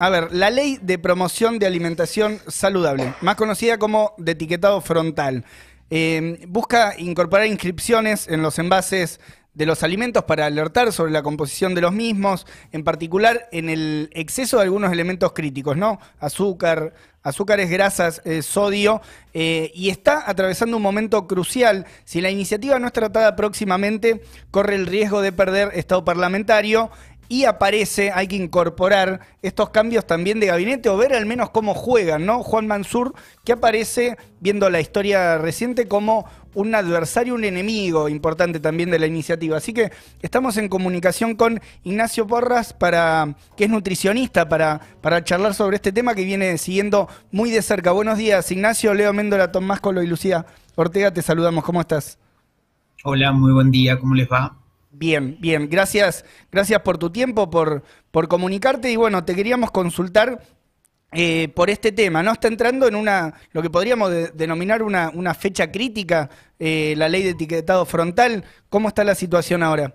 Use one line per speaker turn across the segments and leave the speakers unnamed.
A ver, la ley de promoción de alimentación saludable, más conocida como de etiquetado frontal, busca incorporar inscripciones en los envases de los alimentos para alertar sobre la composición de los mismos, en particular en el exceso de algunos elementos críticos, ¿no? Azúcar, azúcares, grasas, sodio, y está atravesando un momento crucial. Si la iniciativa no es tratada próximamente, corre el riesgo de perder estado parlamentario y aparece, hay que incorporar estos cambios también de gabinete o ver al menos cómo juegan, ¿no? Juan Mansur, que aparece, viendo la historia reciente, como un adversario, un enemigo importante también de la iniciativa. Así que estamos en comunicación con Ignacio Porras, que es nutricionista, para charlar sobre este tema que viene siguiendo muy de cerca. Buenos días, Ignacio. Leo Méndola, Tomás Colo y Lucía Ortega, te saludamos. ¿Cómo estás?
Hola, muy buen día, ¿cómo les va?
Bien, bien. Gracias por tu tiempo, por comunicarte. Y bueno, te queríamos consultar por este tema, ¿no? Está entrando en lo que podríamos denominar una fecha crítica, la ley de etiquetado frontal. ¿Cómo está la situación ahora?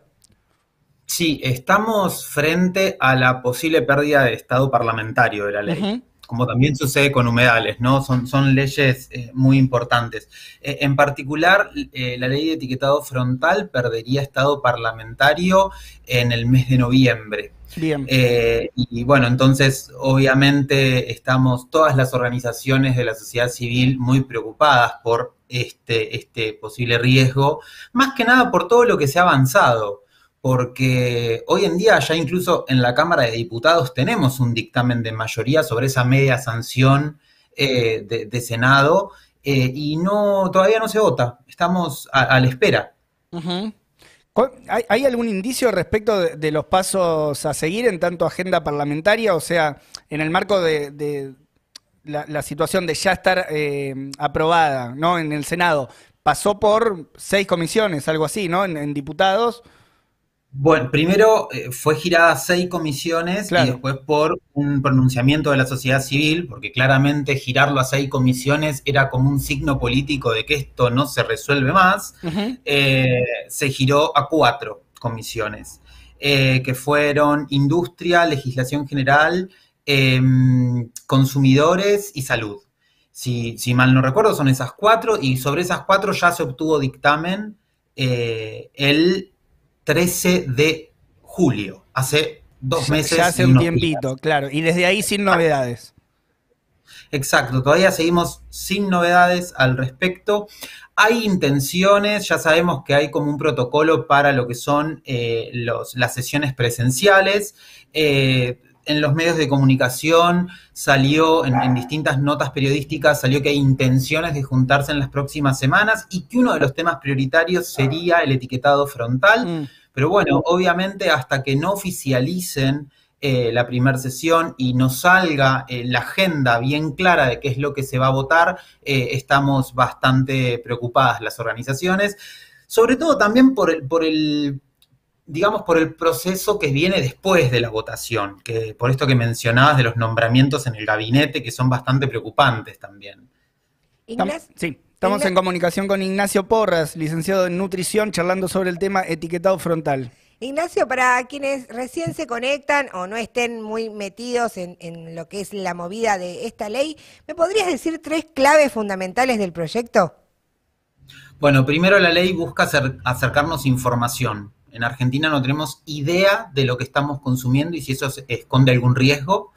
Sí, estamos frente a la posible pérdida de estado parlamentario de la ley,
Ujú.
como también sucede con humedales, ¿no? Son leyes muy importantes. En particular, la ley de etiquetado frontal perdería estado parlamentario en el mes de noviembre.
Bien.
Y bueno, entonces obviamente estamos todas las organizaciones de la sociedad civil muy preocupadas por este posible riesgo, más que nada por todo lo que se ha avanzado, porque hoy en día ya incluso en la Cámara de Diputados tenemos un dictamen de mayoría sobre esa media sanción de Senado, y todavía no se vota, estamos a la espera.
Ujú. ¿Hay algún indicio respecto de los pasos a seguir en tanto agenda parlamentaria? O sea, en el marco de la situación de ya estar aprobada, ¿no? En el Senado. Pasó por 6 comisiones, algo así, ¿no? En diputados.
Bueno, primero fue girada a 6 comisiones y
Claro.
después por un pronunciamiento de la sociedad civil, porque claramente girarlo a 6 comisiones era como un signo político de que esto no se resuelve más.
Ujú.
Se giró a 4 comisiones, que fueron industria, legislación general, eh, consumidores y salud. Si mal no recuerdo, son esas 4, y sobre esas 4 ya se obtuvo dictamen el 13 de julio, hace dos
Ya
meses
hace
y
un
unos días.
tiempito, claro. Y desde ahí sin novedades.
Exacto, todavía seguimos sin novedades al respecto. Hay intenciones, ya sabemos que hay como un protocolo para lo que son las sesiones presenciales. En los medios de comunicación salió, en distintas notas periodísticas, salió que hay intenciones de juntarse en las próximas semanas y que uno de los temas prioritarios sería el etiquetado frontal.
Mm.
Pero bueno, obviamente hasta que no oficialicen la primera sesión y nos salga la agenda bien clara de qué es lo que se va a votar, estamos bastante preocupadas las organizaciones, sobre todo también digamos, por el proceso que viene después de la votación, que por esto que mencionabas de los nombramientos en el gabinete, que son bastante preocupantes también.
Ignacio,
Sí, estamos en comunicación con Ignacio Porras, licenciado en nutrición, charlando sobre el tema etiquetado frontal.
Ignacio, para quienes recién se conectan o no estén muy metidos en lo que es la movida de esta ley, ¿me podrías decir 3 claves fundamentales del proyecto?
Bueno, primero la ley busca acercarnos información. En Argentina no tenemos idea de lo que estamos consumiendo y si eso esconde algún riesgo.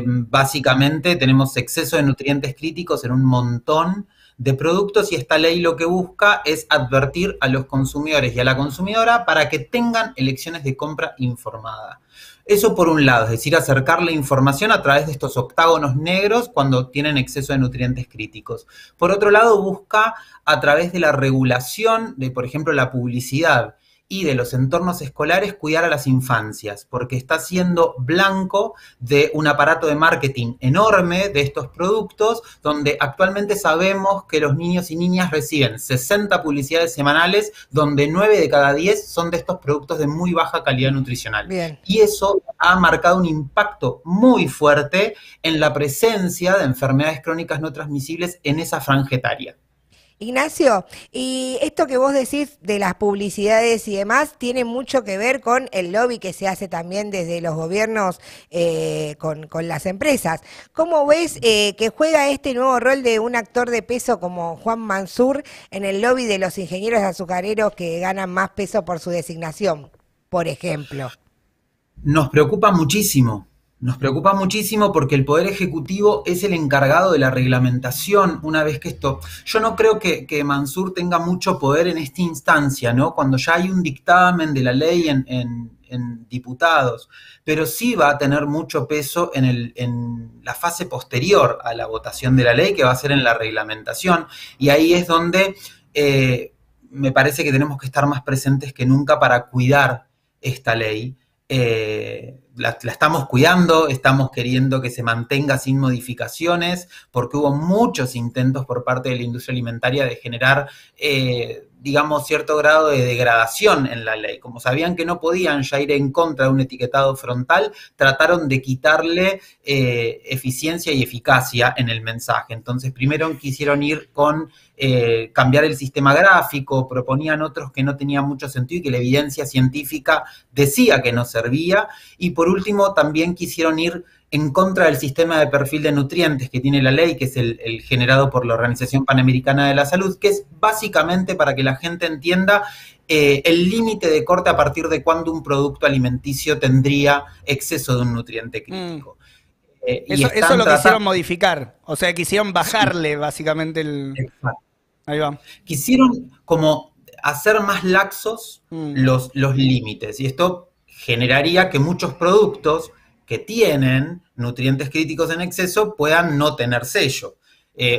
Básicamente tenemos exceso de nutrientes críticos en un montón de productos y esta ley lo que busca es advertir a los consumidores y a la consumidora para que tengan elecciones de compra informada. Eso por un lado, es decir, acercar la información a través de estos octágonos negros cuando tienen exceso de nutrientes críticos. Por otro lado, busca a través de la regulación de, por ejemplo, la publicidad y de los entornos escolares, cuidar a las infancias, porque está siendo blanco de un aparato de marketing enorme de estos productos, donde actualmente sabemos que los niños y niñas reciben 60 publicidades semanales, donde 9 de cada 10 son de estos productos de muy baja calidad nutricional.
Bien.
Y eso ha marcado un impacto muy fuerte en la presencia de enfermedades crónicas no transmisibles en esa franja etaria.
Ignacio, y esto que vos decís de las publicidades y demás tiene mucho que ver con el lobby que se hace también desde los gobiernos con las empresas. ¿Cómo ves que juega este nuevo rol de un actor de peso como Juan Mansur en el lobby de los ingenieros azucareros que ganan más peso por su designación, por ejemplo?
Nos preocupa muchísimo porque el Poder Ejecutivo es el encargado de la reglamentación una vez que esto... Yo no creo que Mansur tenga mucho poder en esta instancia, ¿no? Cuando ya hay un dictamen de la ley en diputados, pero sí va a tener mucho peso en la fase posterior a la votación de la ley, que va a ser en la reglamentación, y ahí es donde me parece que tenemos que estar más presentes que nunca para cuidar esta ley. La estamos cuidando, estamos queriendo que se mantenga sin modificaciones, porque hubo muchos intentos por parte de la industria alimentaria de generar, digamos, cierto grado de degradación en la ley. Como sabían que no podían ya ir en contra de un etiquetado frontal, trataron de quitarle eficiencia y eficacia en el mensaje. Entonces, primero quisieron ir con cambiar el sistema gráfico, proponían otros que no tenían mucho sentido y que la evidencia científica decía que no servía, y por último también quisieron ir en contra del sistema de perfil de nutrientes que tiene la ley, que es el generado por la Organización Panamericana de la Salud, que es básicamente, para que la gente entienda, el límite de corte a partir de cuándo un producto alimenticio tendría exceso de un nutriente crítico.
Eso lo quisieron modificar, o sea, quisieron bajarle básicamente el...
Exacto.
Ahí va.
Quisieron como hacer más laxos los límites, y esto generaría que muchos productos que tienen nutrientes críticos en exceso puedan no tener sello.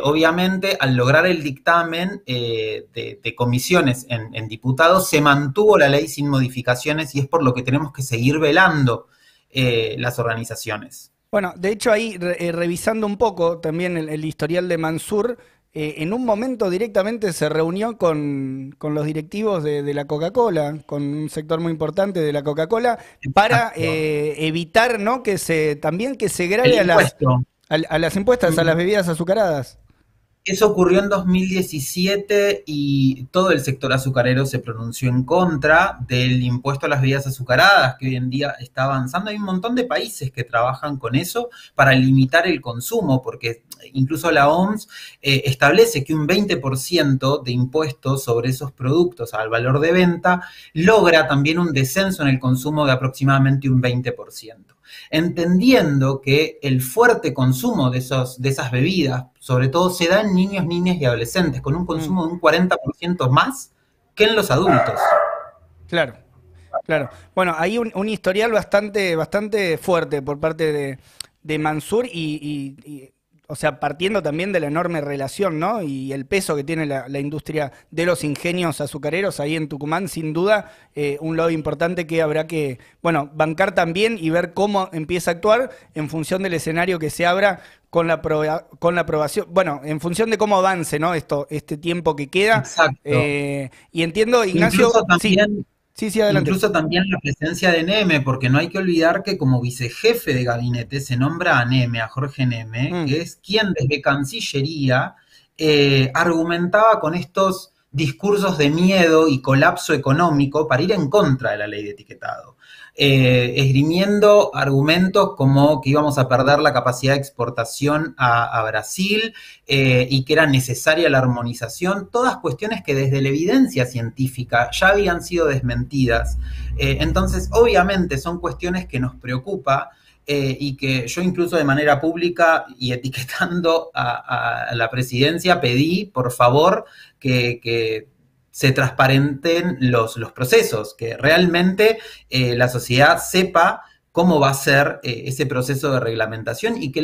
Obviamente, al lograr el dictamen de comisiones en diputados, se mantuvo la ley sin modificaciones, y es por lo que tenemos que seguir velando las organizaciones.
Bueno, de hecho ahí, revisando un poco también el historial de Mansur, en un momento directamente se reunió con los directivos de la Coca-Cola, con un sector muy importante de la Coca-Cola, para evitar, ¿no?, que se grave a las impuestas, a las bebidas azucaradas.
Eso ocurrió en 2017 y todo el sector azucarero se pronunció en contra del impuesto a las bebidas azucaradas, que hoy en día está avanzando. Hay un montón de países que trabajan con eso para limitar el consumo, porque incluso la OMS establece que un 20% de impuestos sobre esos productos al valor de venta logra también un descenso en el consumo de aproximadamente un 20%. Entendiendo que el fuerte consumo de esas bebidas, sobre todo, se da en niños, niñas y adolescentes, con un consumo de un 40% más que en los adultos.
Claro, claro. Bueno, hay un historial bastante fuerte por parte de Mansur o sea, partiendo también de la enorme relación, ¿no?, y el peso que tiene la industria de los ingenios azucareros ahí en Tucumán, sin duda, un lobby importante que habrá que, bueno, bancar también y ver cómo empieza a actuar en función del escenario que se abra con la aprobación, bueno, en función de cómo avance, ¿no?, este tiempo que queda.
Exacto.
Y entiendo, Ignacio...
Incluso también...
Sí, adelante.
Incluso también la presencia de Neme, porque no hay que olvidar que como vicejefe de gabinete se nombra a Neme, a Jorge Neme, que es quien desde Cancillería argumentaba con estos discursos de miedo y colapso económico para ir en contra de la ley de etiquetado, esgrimiendo argumentos como que íbamos a perder la capacidad de exportación a Brasil y que era necesaria la armonización, todas cuestiones que desde la evidencia científica ya habían sido desmentidas. Entonces, obviamente son cuestiones que nos preocupa y que yo incluso de manera pública y etiquetando a la presidencia pedí, por favor, que se transparenten los procesos, que realmente la sociedad sepa cómo va a ser ese proceso de reglamentación y que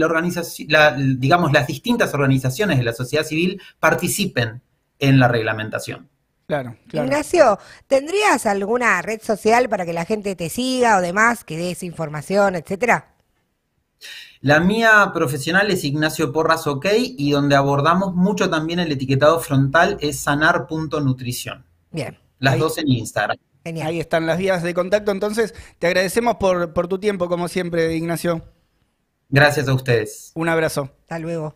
digamos, las distintas organizaciones de la sociedad civil participen en la reglamentación.
Claro.
Ignacio, ¿tendrías alguna red social para que la gente te siga o demás, que des información, etcétera?
La mía profesional es Ignacio Porras OK, y donde abordamos mucho también el etiquetado frontal es sanar.nutrición.
Bien.
Las dos en Instagram.
Genial.
Ahí están las vías de contacto, entonces te agradecemos por tu tiempo, como siempre, Ignacio.
Gracias a ustedes.
Un abrazo.
Hasta luego.